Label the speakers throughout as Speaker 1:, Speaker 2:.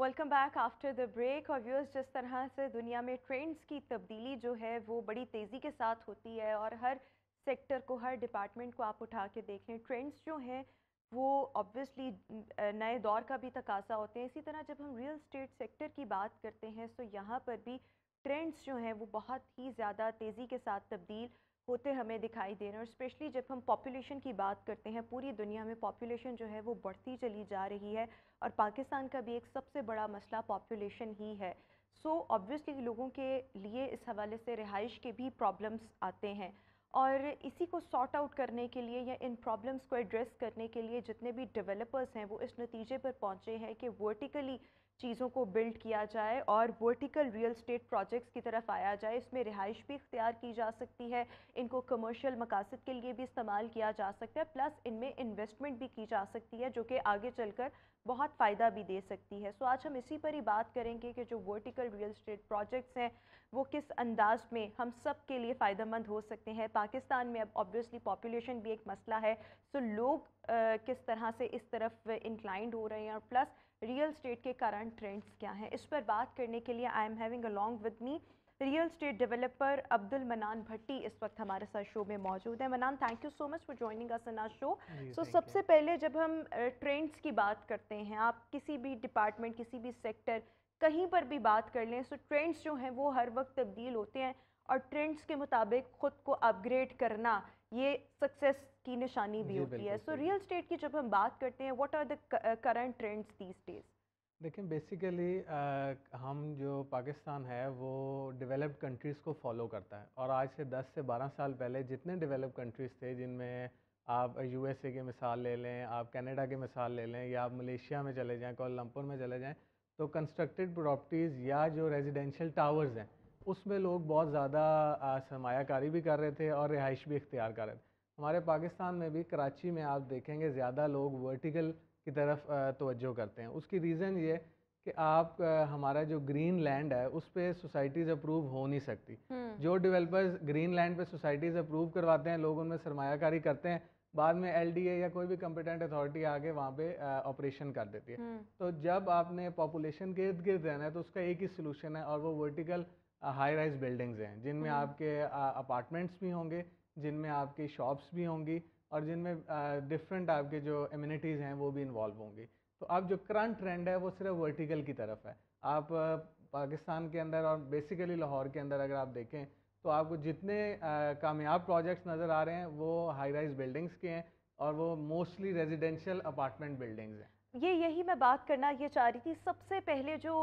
Speaker 1: Welcome back after the break. और viewers, जिस तरह से दुनिया में ट्रेंड्स की तब्दीली जो है वो बड़ी तेज़ी के साथ होती है और हर सेक्टर को, हर डिपार्टमेंट को आप उठा के देख लें, ट्रेंड्स जो हैं वो ऑब्वियसली नए दौर का भी तकाजा होते हैं। इसी तरह जब हम रियल स्टेट सेक्टर की बात करते हैं तो यहाँ पर भी ट्रेंड्स जो हैं वो बहुत ही ज़्यादा तेज़ी के साथ तब्दील होते हमें दिखाई दे रहे हैं। और स्पेशली जब हम पॉपुलेशन की बात करते हैं, पूरी दुनिया में पॉपुलेशन जो है वो बढ़ती चली जा रही है और पाकिस्तान का भी एक सबसे बड़ा मसला पॉपुलेशन ही है। सो ऑब्वियसली लोगों के लिए इस हवाले से रिहाइश के भी प्रॉब्लम्स आते हैं और इसी को सॉर्ट आउट करने के लिए या इन प्रॉब्लम्स को एड्रेस करने के लिए जितने भी डेवलपर्स हैं वो इस नतीजे पर पहुंचे हैं कि वर्टिकली चीज़ों को बिल्ड किया जाए और वर्टिकल रियल स्टेट प्रोजेक्ट्स की तरफ आया जाए। इसमें रिहाइश भी इख्तियार की जा सकती है, इनको कमर्शियल मकासद के लिए भी इस्तेमाल किया जा सकता है, प्लस इनमें इन्वेस्टमेंट भी की जा सकती है जो कि आगे चलकर बहुत फ़ायदा भी दे सकती है। सो आज हम इसी पर ही बात करेंगे कि जो वर्टिकल रियल स्टेट प्रोजेक्ट्स हैं वो किस अंदाज में हम सब के लिए फ़ायदेमंद हो सकते हैं। पाकिस्तान में अब ऑब्वियसली पॉपुलेशन भी एक मसला है, सो लोग किस तरह से इस तरफ इंक्लाइंड हो रहे हैं और प्लस रियल स्टेट के करंट ट्रेंड्स क्या हैं, इस पर बात करने के लिए I am having along with me real estate developer Abdul Manan भट्टी इस वक्त हमारे साथ शो में मौजूद है। Manan, thank you so much for joining us in our show. So सबसे पहले जब हम ट्रेंड्स की बात करते हैं, आप किसी भी डिपार्टमेंट, किसी भी सेक्टर, कहीं पर भी बात कर लें, सो ट्रेंड्स जो हैं वो हर वक्त तब्दील होते हैं और ट्रेंड्स के मुताबिक ख़ुद को अपग्रेड करना ये सक्सेस की निशानी भी होती है। सो रियल स्टेट की जब हम बात करते हैं, what are the current trends these days?
Speaker 2: देखिए बेसिकली हम जो पाकिस्तान है वो डेवलप्ड कंट्रीज़ को फॉलो करता है और आज से 10 से 12 साल पहले जितने डेवलप्ड कंट्रीज़ थे, जिनमें आप यूएसए की मिसाल ले लें, आप कनाडा की मिसाल ले लें या आप मलेशिया में चले जाएं, कोलंपुर में चले जाएं, तो कंस्ट्रक्टेड प्रॉपर्टीज़ या जो रेजिडेंशियल टावर्स हैं उसमें लोग बहुत ज़्यादा सरमायाकारी भी कर रहे थे और रिहाइश भी इख्तियार कर रहे थे। हमारे पाकिस्तान में भी कराची में आप देखेंगे ज़्यादा लोग वर्टिकल की तरफ तवज्जो करते हैं। उसकी रीज़न ये कि आप हमारा जो ग्रीन लैंड है उस पर सोसाइटीज़ अप्रूव हो नहीं सकती। जो डेवलपर्स ग्रीन लैंड पे सोसाइटीज़ अप्रूव करवाते हैं, लोग उनमें सरमायाकारी करते हैं, बाद में एलडीए या कोई भी कॉम्पिटेंट अथॉरिटी आके वहाँ पे ऑपरेशन कर देती है। तो जब आपने पॉपुलेशन के इर्द गिर्द रहना है तो उसका एक ही सोल्यूशन है और वो वर्टिकल हाई राइज बिल्डिंग्स हैं, जिनमें आपके अपार्टमेंट्स भी होंगे, जिनमें आपकी शॉप्स भी होंगी और जिनमें डिफरेंट आपके जो एमिनिटीज़ हैं वो भी इन्वॉल्व होंगी। तो अब जो करंट ट्रेंड है वो सिर्फ वर्टिकल की तरफ है। आप पाकिस्तान के अंदर और बेसिकली लाहौर के अंदर अगर आप देखें तो आपको जितने कामयाब प्रोजेक्ट्स नज़र आ रहे हैं वो हाई राइज बिल्डिंग्स के हैं और वो मोस्टली रेजिडेंशियल अपार्टमेंट बिल्डिंग्स हैं।
Speaker 1: यही मैं बात करना ये चाह रही थी। सबसे पहले जो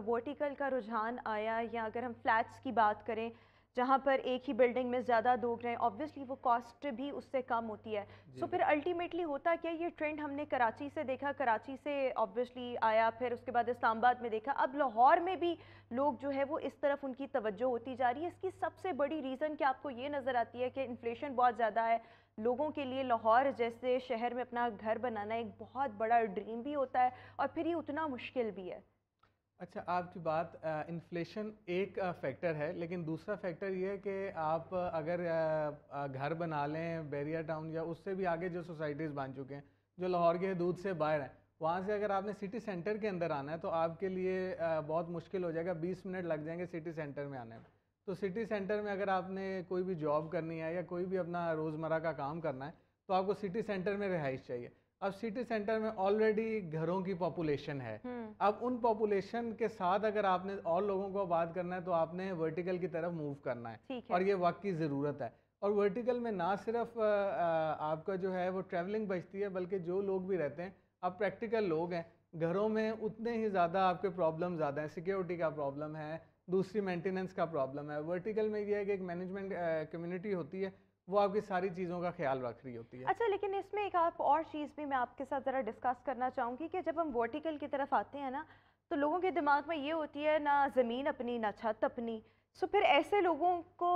Speaker 1: वर्टिकल का रुझान आया, या अगर हम फ्लैट्स की बात करें जहाँ पर एक ही बिल्डिंग में ज़्यादा लोग रहें, ऑब्वियसली वो कॉस्ट भी उससे कम होती है। सो फिर अल्टीमेटली होता क्या, ये ट्रेंड हमने कराची से देखा, कराची से ऑब्वियसली आया, फिर उसके बाद इस्लामाबाद में देखा, अब लाहौर में भी लोग जो है वो इस तरफ उनकी तवज्जो होती जा रही है। इसकी सबसे बड़ी रीज़न क्या आपको ये नज़र आती है कि इन्फ्लेशन बहुत ज़्यादा है, लोगों के लिए लाहौर जैसे शहर में अपना घर बनाना एक बहुत बड़ा ड्रीम भी होता है और फिर ये उतना मुश्किल भी है?
Speaker 2: अच्छा, आपकी बात इन्फ्लेशन एक फैक्टर है, लेकिन दूसरा फैक्टर ये है कि आप अगर घर बना लें बैरिया टाउन या उससे भी आगे जो सोसाइटीज़ बन चुके हैं जो लाहौर के हदूद से बाहर हैं, वहाँ से अगर आपने सिटी सेंटर के अंदर आना है तो आपके लिए बहुत मुश्किल हो जाएगा, 20 मिनट लग जाएंगे सिटी सेंटर में आने में। तो सिटी सेंटर में अगर आपने कोई भी जॉब करनी है या कोई भी अपना रोज़मर्रा का काम करना है तो आपको सिटी सेंटर में रिहाइश चाहिए। अब सिटी सेंटर में ऑलरेडी घरों की पॉपुलेशन है। अब उन पॉपुलेशन के साथ अगर आपने और लोगों को बात करना है तो आपने वर्टिकल की तरफ मूव करना है और ये वक्त की ज़रूरत है। और वर्टिकल में ना सिर्फ आपका जो है वो ट्रैवलिंग बचती है, बल्कि जो लोग भी रहते हैं, अब प्रैक्टिकल लोग हैं, घरों में उतने ही ज़्यादा आपके प्रॉब्लम ज़्यादा हैं, सिक्योरिटी का प्रॉब्लम है, दूसरी मेंटेनेंस का प्रॉब्लम है। वर्टिकल में ये है कि एक मैनेजमेंट कम्युनिटी होती है, वो आपकी सारी चीज़ों का ख्याल रख रही होती है।
Speaker 1: अच्छा, लेकिन इसमें एक आप और चीज़ भी मैं आपके साथ ज़रा डिस्कस करना चाहूँगी कि जब हम वर्टिकल की तरफ आते हैं ना, तो लोगों के दिमाग में ये होती है ना ज़मीन अपनी ना छत अपनी। सो फिर ऐसे लोगों को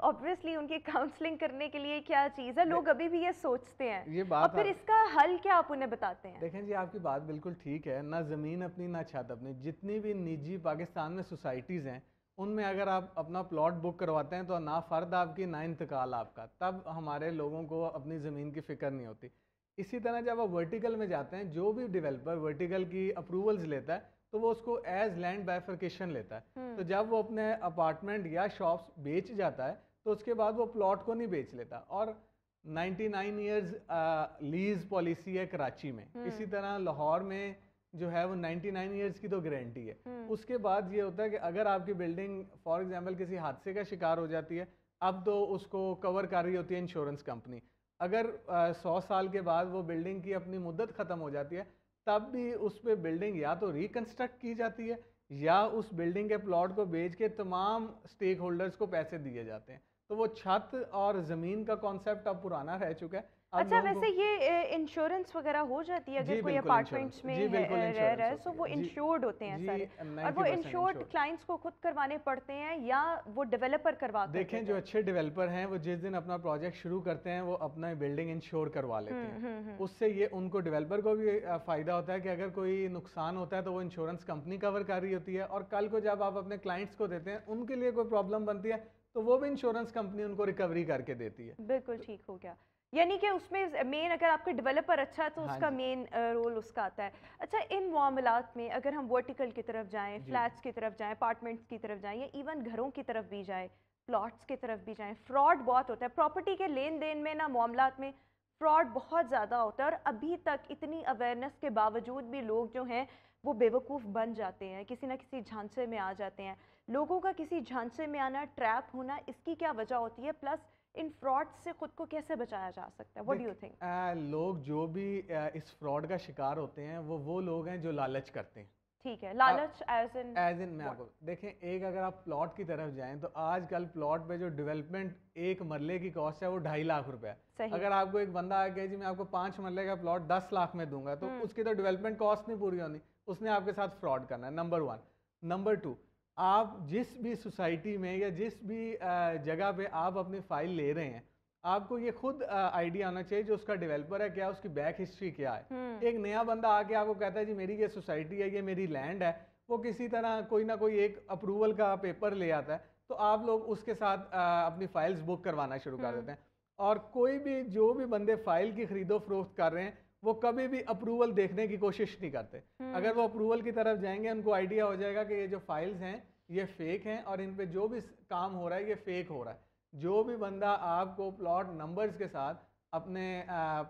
Speaker 1: ऑब्वियसली उनकी काउंसलिंग करने के लिए क्या चीज़ है, लोग अभी भी ये सोचते हैं,
Speaker 2: ये
Speaker 1: और
Speaker 2: बात
Speaker 1: फिर इसका हल क्या आप उन्हें बताते हैं?
Speaker 2: देखें जी, आपकी बात बिल्कुल ठीक है, ना ज़मीन अपनी ना छत अपनी। जितनी भी निजी पाकिस्तान में सोसाइटीज़ हैं उनमें अगर आप अपना प्लॉट बुक करवाते हैं तो ना फ़र्द आपकी ना इंतकाल आपका, तब हमारे लोगों को अपनी ज़मीन की फ़िक्र नहीं होती। इसी तरह जब आप वर्टिकल में जाते हैं, जो भी डेवलपर वर्टिकल की अप्रूवल्स लेता है तो वो उसको एज लैंड बाइफर्केशन लेता है। तो जब वो अपने अपार्टमेंट या शॉप्स बेच जाता है तो उसके बाद वो प्लॉट को नहीं बेच लेता। और 99 ईयर्स लीज पॉलिसी है कराची में, इसी तरह लाहौर में जो है वो 99 ईयर्स की तो गारंटी है। उसके बाद ये होता है कि अगर आपकी बिल्डिंग फॉर एग्जांपल किसी हादसे का शिकार हो जाती है, अब तो उसको कवर कर रही होती है इंश्योरेंस कंपनी। अगर 100 साल के बाद वो बिल्डिंग की अपनी मुद्दत ख़त्म हो जाती है, तब भी उस पर बिल्डिंग या तो रिकंस्ट्रक्ट की जाती है या उस बिल्डिंग के प्लॉट को बेच के तमाम स्टेक होल्डर्स को पैसे दिए जाते हैं। तो वो छत और ज़मीन का कॉन्सेप्ट अब पुराना रह चुका है।
Speaker 1: अच्छा, वैसे ये इंश्योरेंस वगैरह हो जाती है अगर कोई अपार्टमेंट्स में रह रहा है, तो वो इंश्योर्ड होते हैं सारे, और वो इंश्योर्ड क्लाइंट्स को खुद करवाने पड़ते हैं या वो डेवलपर करवाते हैं?
Speaker 2: देखें, जो अच्छे डेवलपर हैं वो जिस दिन अपना प्रोजेक्ट शुरू करते हैं वो अपना बिल्डिंग इंश्योर करवा लेते हैं। उससे ये उनको डेवलपर को भी फ़ायदा होता है कि अगर कोई नुकसान होता है तो वो इंश्योरेंस कंपनी कवर कर रही होती है, और कल को जब आप अपने क्लाइंट्स को देते हैं उनके लिए कोई प्रॉब्लम बनती है तो वो भी इंश्योरेंस कंपनी उनको रिकवरी करके देती है।
Speaker 1: बिल्कुल ठीक हो गया। यानी कि उसमें मेन अगर आपका डेवलपर अच्छा है तो उसका मेन रोल उसका आता है। अच्छा, इन मामलात में अगर हम वर्टिकल की तरफ जाएं, फ्लैट्स की तरफ जाएं, अपार्टमेंट्स की तरफ जाएं, या इवन घरों की तरफ भी जाएं, प्लॉट्स की तरफ भी जाएं, फ्रॉड बहुत होता है प्रॉपर्टी के लेन देन में ना, मामलात में फ्रॉड बहुत ज़्यादा होता है। और अभी तक इतनी अवेयरनेस के बावजूद भी लोग जो हैं वो बेवकूफ़ बन जाते हैं, किसी ना किसी झांसे में आ जाते हैं। लोगों का किसी झांसे में आना, ट्रैप होना, इसकी क्या वजह होती है? प्लस इन फ्रॉड से खुद को कैसे बचाया जा सकता है? What do you think?
Speaker 2: लोग जो भी इस फ्रॉड का शिकार होते हैं वो लोग हैं जो लालच करते हैं।
Speaker 1: ठीक है, लालच एज इन
Speaker 2: मैं आपको देखें, एक अगर आप प्लॉट की तरफ जाएं तो आजकल प्लॉट पे जो डेवलपमेंट एक मरले की कॉस्ट है वो 2.5 लाख रुपए है। अगर आपको एक बंदा आ गया जी मैं आपको 5 मरले का प्लॉट 10 लाख में दूंगा, तो उसकी तो डेवलपमेंट कॉस्ट नहीं पूरी होनी, उसने आपके साथ फ्रॉड करना है, नंबर 1। नंबर 2, आप जिस भी सोसाइटी में या जिस भी जगह पे आप अपनी फाइल ले रहे हैं, आपको ये खुद आइडिया होना चाहिए जो उसका डेवलपर है क्या, उसकी बैक हिस्ट्री क्या है। एक नया बंदा आके आपको कहता है जी मेरी ये सोसाइटी है, ये मेरी लैंड है, वो किसी तरह कोई ना कोई एक अप्रूवल का पेपर ले आता है, तो आप लोग उसके साथ अपनी फाइल्स बुक करवाना शुरू कर देते हैं। और कोई भी जो भी बंदे फाइल की खरीदो फरोख्त कर रहे हैं वो कभी भी अप्रूवल देखने की कोशिश नहीं करते। अगर वो अप्रूवल की तरफ जाएंगे उनको आइडिया हो जाएगा कि ये जो फाइल्स हैं ये फेक हैं और इन पे जो भी काम हो रहा है ये फेक हो रहा है। जो भी बंदा आपको प्लॉट नंबर्स के साथ अपने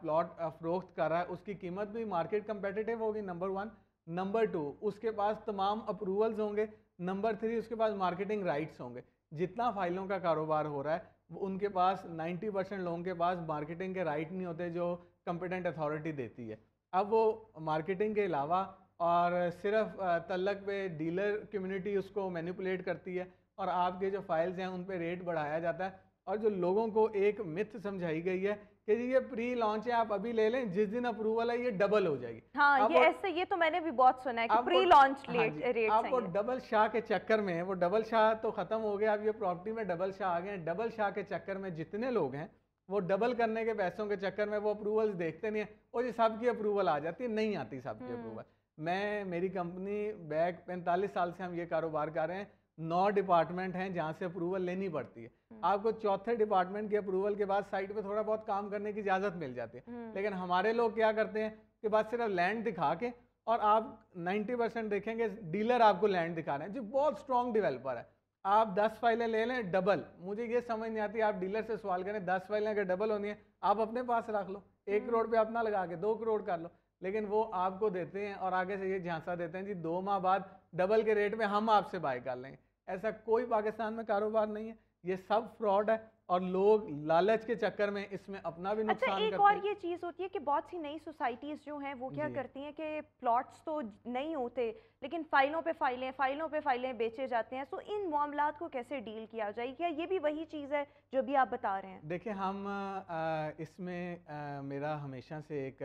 Speaker 2: प्लॉट फरोख्त कर रहा है उसकी कीमत भी मार्केट कंपेटिटिव होगी, नंबर 1। नंबर 2, उसके पास तमाम अप्रूवल्स होंगे। नंबर 3, उसके पास मार्केटिंग राइट्स होंगे। जितना फाइलों का कारोबार हो रहा है उनके पास 90% लोगों के पास मार्केटिंग के राइट नहीं होते जो कंपिटेंट अथॉरिटी देती है। अब वो मार्केटिंग के अलावा और सिर्फ तल्लक पे डीलर कम्युनिटी उसको मैनिपुलेट करती है और आपके जो फाइल्स हैं उन पे रेट बढ़ाया जाता है। और जो लोगों को एक मिथ समझाई गई है कि जी ये प्री लॉन्च है, आप अभी ले लें, जिस दिन अप्रूवल है ये डबल हो जाएगी।
Speaker 1: हाँ, ये ऐसे, ये तो मैंने भी बहुत सुना है कि प्री लॉन्च रेट
Speaker 2: आपको डबल शाह के चक्कर में, वो डबल शाह तो खत्म हो गया, अब ये प्रॉपर्टी में डबल शाह आ गए। डबल शाह के चक्कर में जितने लोग हैं वो डबल करने के पैसों के चक्कर में वो अप्रूवल्स देखते नहीं है, और ये सबकी अप्रूवल आ जाती है, नहीं आती सबकी अप्रूवल। मेरी कंपनी बैक 45 साल से हम ये कारोबार कर रहे हैं, 9 डिपार्टमेंट हैं जहाँ से अप्रूवल लेनी पड़ती है। आपको चौथे डिपार्टमेंट के अप्रूवल के बाद साइट पे थोड़ा बहुत काम करने की इजाज़त मिल जाती है। लेकिन हमारे लोग क्या करते हैं कि बस सिर्फ लैंड दिखा के, और आप 90% देखेंगे डीलर आपको लैंड दिखा रहे हैं जो बहुत स्ट्रॉन्ग डेवलपर है। आप 10 फाइलें ले लें डबल, मुझे ये समझ नहीं आती, आप डीलर से सवाल करें 10 फाइलें अगर डबल होनी है आप अपने पास रख लो, 1 करोड़ पे अपना लगा के 2 करोड़ कर लो। लेकिन वो आपको देते हैं और आगे से ये झांसा देते हैं जी 2 माह बाद डबल के रेट में हम आपसे बाय कर लेंगे। ऐसा कोई पाकिस्तान में कारोबार नहीं है, ये सब फ्रॉड है और लोग लालच के चक्कर में इसमें अपना भी नुकसान करते हैं।
Speaker 1: अच्छा, एक और ये चीज़ होती है कि बहुत सी नई सोसाइटीज़ जो हैं वो क्या करती हैं कि प्लॉट्स तो नहीं होते लेकिन फाइलों पे फाइलें बेचे जाते हैं। सो इन मामलात को कैसे डील किया जाए? क्या ये भी वही चीज़ है जो भी आप बता रहे हैं?
Speaker 2: देखिए, हम इसमें मेरा हमेशा से एक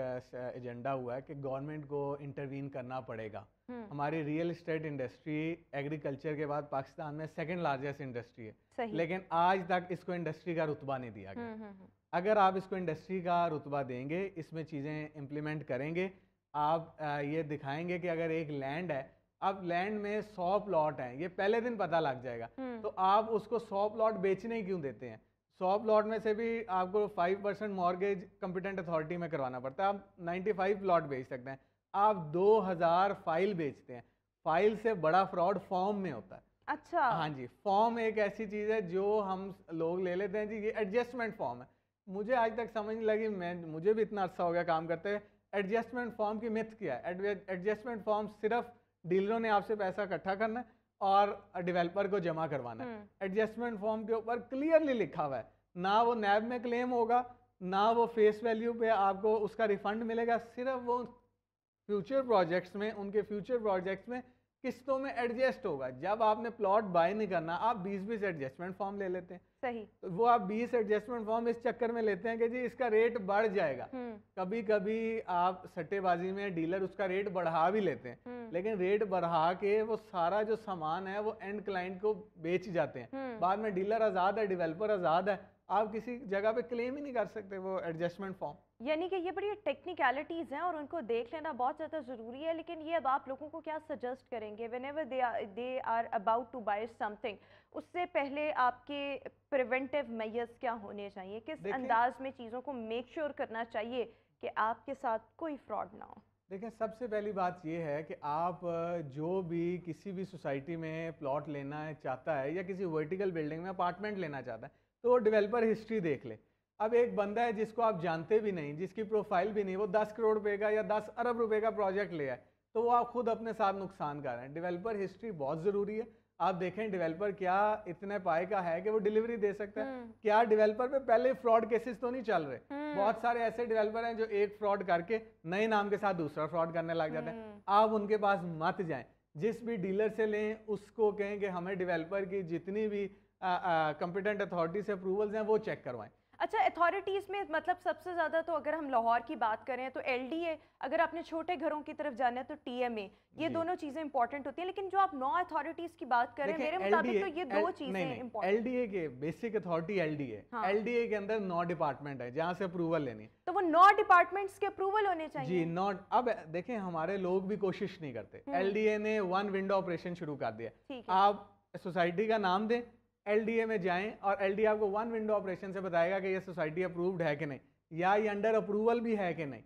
Speaker 2: एजेंडा हुआ है कि गवर्नमेंट को इंटरवीन करना पड़ेगा। हमारी रियल एस्टेट इंडस्ट्री एग्रीकल्चर के बाद पाकिस्तान में 2nd लार्जेस्ट इंडस्ट्री है, लेकिन आज तक इसको इंडस्ट्री का रुतबा नहीं दिया गया। अगर आप इसको इंडस्ट्री का रुतबा देंगे, इसमें चीज़ें इम्प्लीमेंट करेंगे, आप ये दिखाएंगे कि अगर एक लैंड है, अब लैंड में 100 प्लॉट हैं, ये पहले दिन पता लग जाएगा, तो आप उसको 100 प्लॉट बेचने क्यों देते हैं? 100 प्लॉट में से भी आपको 5% मॉर्गेज कंपिटेंट अथॉरिटी में करवाना पड़ता है, आप 95 प्लॉट बेच सकते हैं। आप 2000 फाइल बेचते हैं, फाइल से बड़ा फ्रॉड फॉर्म में होता है।
Speaker 1: अच्छा।
Speaker 2: हाँ जी, फॉर्म एक ऐसी चीज़ है जो हम लोग ले लेते हैं जी, ये एडजस्टमेंट फॉर्म है। मुझे आज तक समझ नहीं लगी, मुझे भी इतना अर्सा हो गया काम करते हुए, एडजस्टमेंट फॉर्म की मिथ क्या है। एडजस्टमेंट फॉर्म सिर्फ डीलरों ने आपसे पैसा इकट्ठा करना है और डेवलपर को जमा करवाना है। एडजस्टमेंट फॉर्म के ऊपर क्लियरली लिखा हुआ है, ना वो नैब में क्लेम होगा, ना वो फेस वैल्यू पे आपको उसका रिफंड मिलेगा, सिर्फ वो फ्यूचर प्रोजेक्ट्स में, उनके फ्यूचर प्रोजेक्ट्स में किस्तों में एडजस्ट होगा। जब आपने प्लॉट बाय नहीं करना, आप 20-20 एडजस्टमेंट फॉर्म ले लेते हैं।
Speaker 1: सही। तो
Speaker 2: वो आप 20 एडजस्टमेंट फॉर्म इस चक्कर में लेते हैं कि जी इसका रेट बढ़ जाएगा। कभी कभी आप सट्टेबाजी में डीलर उसका रेट बढ़ा भी लेते हैं, लेकिन रेट बढ़ा के वो सारा जो सामान है वो एंड क्लाइंट को बेच जाते हैं। बाद में डीलर आज़ाद है, डेवलपर आज़ाद है, आप किसी जगह पे क्लेम ही नहीं कर सकते वो एडजस्टमेंट फॉर्म।
Speaker 1: यानी कि ये बड़ी टेक्निकलिटीज़ हैं और उनको देख लेना बहुत ज़्यादा ज़रूरी है। लेकिन ये अब आप लोगों को क्या सजेस्ट करेंगे whenever they are about to buy something, उससे पहले आपके प्रिवेंटिव मेजर्स क्या होने चाहिए? किस अंदाज में चीज़ों को मेक श्योर करना चाहिए कि आपके साथ कोई फ्रॉड ना हो?
Speaker 2: देखिए, सबसे पहली बात ये है कि आप जो भी किसी भी सोसाइटी में प्लॉट लेना चाहता है या किसी वर्टिकल बिल्डिंग में अपार्टमेंट लेना चाहता है, तो वो डेवलपर हिस्ट्री देख ले। अब एक बंदा है जिसको आप जानते भी नहीं, जिसकी प्रोफाइल भी नहीं, वो 10 करोड़ रुपए का या 10 अरब रुपए का प्रोजेक्ट ले आए, तो वो आप खुद अपने साथ नुकसान कर रहे हैं। डेवलपर हिस्ट्री बहुत ज़रूरी है। आप देखें डेवलपर क्या इतने पाए का है कि वो डिलीवरी दे सकता है। क्या डेवलपर पे पहले फ्रॉड केसेस तो नहीं चल रहे? बहुत सारे ऐसे डेवलपर हैं जो एक फ्रॉड करके नए नाम के साथ दूसरा फ्रॉड करने लग जाते हैं। आप उनके पास मत जाएं। जिस भी डीलर से लें उसको कहें कि हमें डेवलपर की जितनी भी कॉम्पिटेंट अथॉरिटी से अप्रूवल्स हैं वो चेक करवाएं।
Speaker 1: अच्छा, अथॉरिटीज़ में मतलब सबसे ज़्यादा तो अगर हम लाहौर की बात करें तो LDA, अगर आपने छोटे घरों की तरफ जाना है तो TMA, ये दोनों चीज़ें इंपॉर्टेंट होती हैं। लेकिन जो आप नौ अथॉरिटीज़ की बात करें, मेरे मुताबिक तो ये दो चीज़ें इंपॉर्टेंट।
Speaker 2: LDA के बेसिक अथॉरिटी LDA, LDA के अंदर 9 डिपार्टमेंट है जहाँ से अप्रूवल लेनी है,
Speaker 1: तो वो 9 डिपार्टमेंट्स के अप्रूवल होने चाहिए
Speaker 2: जी। नॉट, अब देखें हमारे लोग भी कोशिश नहीं करते। LDA ने 1 विंडो ऑपरेशन शुरू कर दिया। आप सोसाइटी का नाम दें, LDA में जाएं और LDA आपको 1 विंडो ऑपरेशन से बताएगा कि ये सोसाइटी अप्रूव्ड है कि नहीं, या ये अंडर अप्रूवल भी है कि नहीं।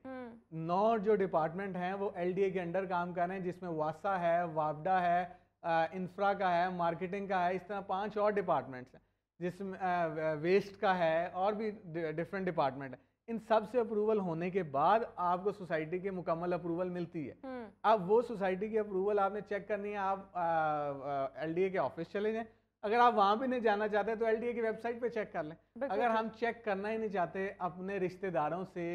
Speaker 2: 9 जो डिपार्टमेंट हैं वो LDA के अंडर काम कर रहे हैं, जिसमें वासा है, वापडा है, इंफ्रा का है, मार्केटिंग का है, इस तरह 5 और डिपार्टमेंट्स हैं, जिसमें वेस्ट का है और भी डिफरेंट डिपार्टमेंट है। इन सब से अप्रूवल होने के बाद आपको सोसाइटी की मुकम्मल अप्रूवल मिलती है। अब वो सोसाइटी की अप्रूवल आपने चेक करनी है, आप LDA के ऑफिस चले जाएं। अगर आप वहाँ भी नहीं जाना चाहते तो LDA की वेबसाइट पे चेक कर लें। अगर हम चेक करना ही नहीं चाहते, अपने रिश्तेदारों से,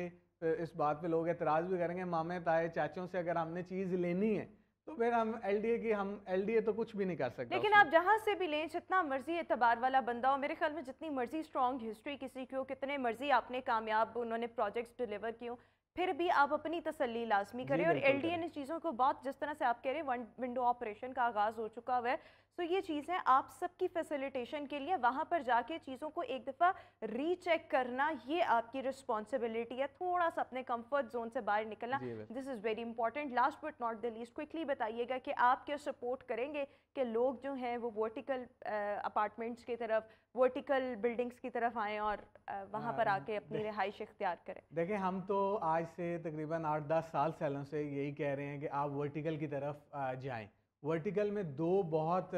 Speaker 2: इस बात पे लोग एतराज़ भी करेंगे, मामे ताए चाचों से अगर हमने चीज़ लेनी है तो फिर हम LDA तो कुछ भी नहीं कर सकते।
Speaker 1: लेकिन आप जहाँ से भी लें, जितना मर्जी एतबार वाला बंदा हो, मेरे ख्याल में जितनी मर्जी स्ट्रॉन्ग हिस्ट्री किसी की हो, कितने मर्जी आपने कामयाब उन्होंने प्रोजेक्ट्स डिलीवर किए हो, फिर भी आप अपनी तसल्ली लाजमी करें। और LDA ने चीज़ों को बहुत, जिस तरह से आप कह रहे हैं, 1 विंडो ऑपरेशन का आगाज़ हो चुका हुआ है, तो ये चीज़ें आप सबकी फैसिलिटेशन के लिए वहाँ पर जाके चीज़ों को एक दफ़ा रीचेक करना, ये आपकी रिस्पॉन्सिबिलिटी है। थोड़ा सा अपने कंफर्ट जोन से बाहर निकलना, this is very important. Last but not the least, quickly बताइएगा कि आप क्या सपोर्ट करेंगे कि लोग जो हैं वो वर्टिकल अपार्टमेंट्स की तरफ, वर्टिकल बिल्डिंग्स की तरफ आएँ और वहाँ पर आके अपनी रिहाइश इख्तियार करें?
Speaker 2: देखिए, हम तो आज से तकरीबन 8-10 सालों से यही कह रहे हैं कि आप वर्टिकल की तरफ जाएं। वर्टिकल में 2 बहुत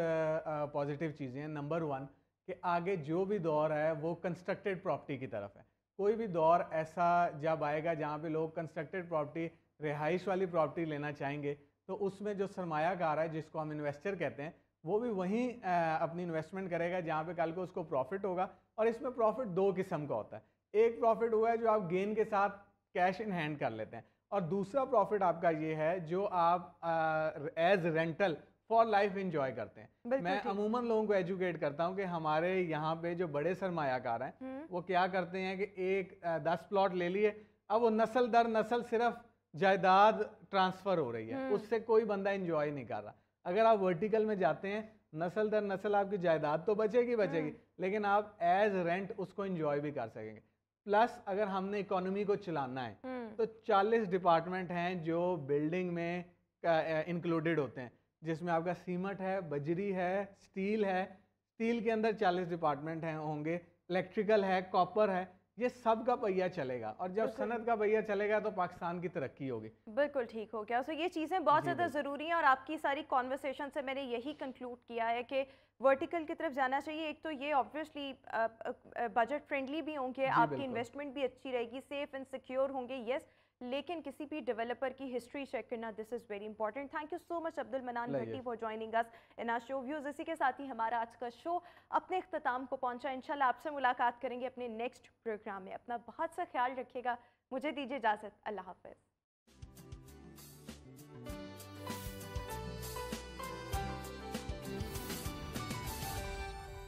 Speaker 2: पॉजिटिव चीज़ें हैं। नंबर 1 कि आगे जो भी दौर है वो कंस्ट्रक्टेड प्रॉपर्टी की तरफ है। कोई भी दौर ऐसा जब आएगा जहाँ पे लोग कंस्ट्रक्टेड प्रॉपर्टी, रिहाइश वाली प्रॉपर्टी लेना चाहेंगे, तो उसमें जो सरमायाकार है, जिसको हम इन्वेस्टर कहते हैं, वो भी वहीं अपनी इन्वेस्टमेंट करेगा जहाँ पे कल को उसको प्रॉफिट होगा। और इसमें प्रॉफिट 2 किस्म का होता है। एक प्रॉफिट हुआ है जो आप गेन के साथ कैश इन हैंड कर लेते हैं, और दूसरा प्रॉफिट आपका ये है जो आप as rental for life enjoy करते हैं। मैं अमूमन लोगों को एजुकेट करता हूँ कि हमारे यहाँ पे जो बड़े सरमायाकार हैं वो क्या करते हैं कि एक 10 प्लॉट ले लिए, अब वो नस्ल दर नस्ल सिर्फ जायदाद ट्रांसफ़र हो रही है, उससे कोई बंदा इंजॉय नहीं कर रहा। अगर आप वर्टिकल में जाते हैं, नस्ल दर नस्ल आपकी जायदाद तो बचेगी, लेकिन आप एज रेंट उसको इंजॉय भी कर सकेंगे। प्लस अगर हमने इकोनॉमी को चलाना है तो 40 डिपार्टमेंट हैं जो बिल्डिंग में इंक्लूडेड होते हैं, जिसमें आपका सीमेंट है, बजरी है, स्टील है। स्टील के अंदर 40 डिपार्टमेंट हैं होंगे, इलेक्ट्रिकल है, कॉपर है। ये सब का पहिया चलेगा, और जब सनत का पहिया चलेगा तो पाकिस्तान की तरक्की होगी।
Speaker 1: बिल्कुल ठीक हो गया। सो ये चीज़ें बहुत ज़्यादा
Speaker 2: बिल्कुल।
Speaker 1: ज़रूरी हैं और आपकी सारी कॉन्वर्सेशन से मैंने यही कंक्लूड किया है कि वर्टिकल की तरफ जाना चाहिए। एक तो ये ऑब्वियसली बजट फ्रेंडली भी होंगे, आपकी
Speaker 2: बिल्कुल।
Speaker 1: इन्वेस्टमेंट भी अच्छी रहेगी, सेफ एंड सिक्योर होंगे, यस, लेकिन किसी भी डेवलपर की हिस्ट्री चेक करना, this is very important. Thank you so much Abdul Manan Bhatti for joining us in our show. Views, इसी के साथ ही हमारा आज का शो अपने इख्तिताम को पहुंचा। इंशाल्लाह आपसे मुलाकात करेंगे अपने नेक्स्ट प्रोग्राम में। अपना बहुत सा ख्याल रखिएगा। मुझे दीजिए इजाज़त। अल्लाह हाफ़िज़।